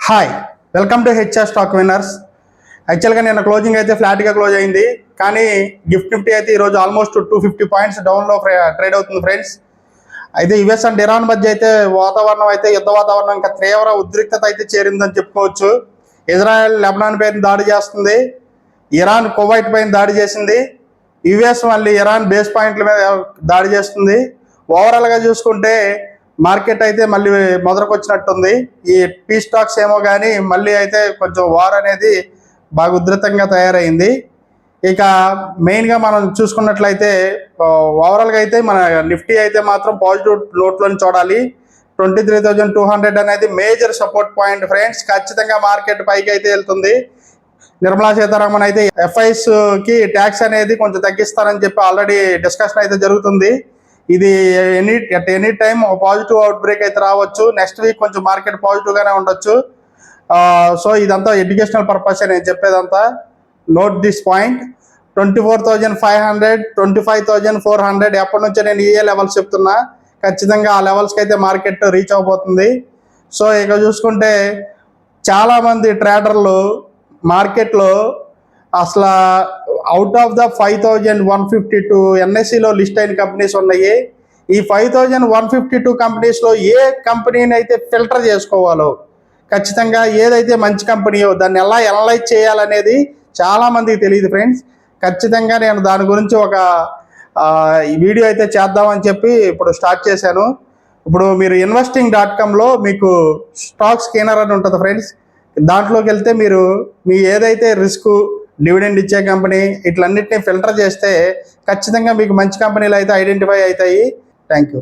Hi, welcome to HR stock winners. యాక్చువల్గా నిన్న closing అయితే ఫ్లాట్గా క్లోజ్ అయింది, కానీ గిఫ్ట్ నిఫ్టీ అయితే ఈరోజు ఆల్మోస్ట్ 250 పాయింట్స్ డౌన్లో ట్రేడ్ అవుతుంది ఫ్రెండ్స్. అయితే యుఎస్ అండ్ ఇరాన్ మధ్య అయితే వాతావరణం అయితే యుద్ధ వాతావరణం ఇంకా తీవ్ర ఉద్రిక్తత అయితే చేరిందని చెప్పుకోవచ్చు. ఇజ్రాయెల్ లెబనాన్ పైన దాడి చేస్తుంది, ఇరాన్ కువైట్ పైన దాడి చేసింది, యుఎస్ మళ్ళీ ఇరాన్ బేస్ పాయింట్ల మీద దాడి చేస్తుంది. ఓవరాల్గా చూసుకుంటే మార్కెట్ అయితే మళ్ళీ మొదలకు వచ్చినట్టుంది. ఈ పీ స్టాక్స్ ఏమో కానీ మళ్ళీ అయితే కొంచెం వార్ అనేది బాగా ఉధృతంగా తయారైంది. ఇక మెయిన్గా మనం చూసుకున్నట్లయితే ఓవరాల్గా అయితే మన నిఫ్టీ అయితే మాత్రం పాజిటివ్ నోట్లోని చూడాలి. 23,200 అనేది మేజర్ సపోర్ట్ పాయింట్ ఫ్రెండ్స్. ఖచ్చితంగా మార్కెట్ పైకి అయితే వెళ్తుంది. నిర్మలా సీతారామన్ అయితే ఎఫ్ఐఎస్కి ట్యాక్స్ అనేది కొంచెం తగ్గిస్తారని చెప్పి ఆల్రెడీ డిస్కషన్ అయితే జరుగుతుంది. ఇది any time positive out break అయితే రావచ్చు. నెక్స్ట్ వీక్ కొంచెం మార్కెట్ పాజిటివ్గానే ఉండొచ్చు. సో ఇదంతా ఎడ్యుకేషనల్ పర్పస్ నేను చెప్పేదంతా. Note this point. 24,500, 25,400 ఎప్పటి నుంచో నేను ఏ లెవెల్స్ చెప్తున్నా. ఖచ్చితంగా ఆ లెవెల్స్కి అయితే మార్కెట్ రీచ్ అవబోతుంది. సో ఇక చూసుకుంటే చాలామంది ట్రేడర్లు మార్కెట్లో అసలు అవుట్ ఆఫ్ ద 5,152 ఎన్ఎస్సిలో లిస్ట్ అయిన కంపెనీస్ ఉన్నాయి. ఈ 5,152 కంపెనీస్లో ఏ కంపెనీని అయితే ఫిల్టర్ చేసుకోవాలో, ఖచ్చితంగా ఏదైతే మంచి కంపెనీయో దాన్ని ఎలా అనలైజ్ చేయాలనేది చాలామందికి తెలియదు ఫ్రెండ్స్. ఖచ్చితంగా నేను దాని గురించి ఒక వీడియో అయితే చేద్దామని చెప్పి ఇప్పుడు స్టార్ట్ చేశాను. ఇప్పుడు మీరు investing.comలో మీకు స్టాక్ స్కానర్ అని ఉంటుంది ఫ్రెండ్స్. దాంట్లోకి వెళ్తే మీరు మీ ఏదైతే రిస్క్, డివిడెండ్ ఇచ్చే కంపెనీ ఇట్లన్నిటిని ఫిల్టర్ చేస్తే ఖచ్చితంగా మీకు మంచి కంపెనీలు అయితే ఐడెంటిఫై అవుతాయి. Thank you.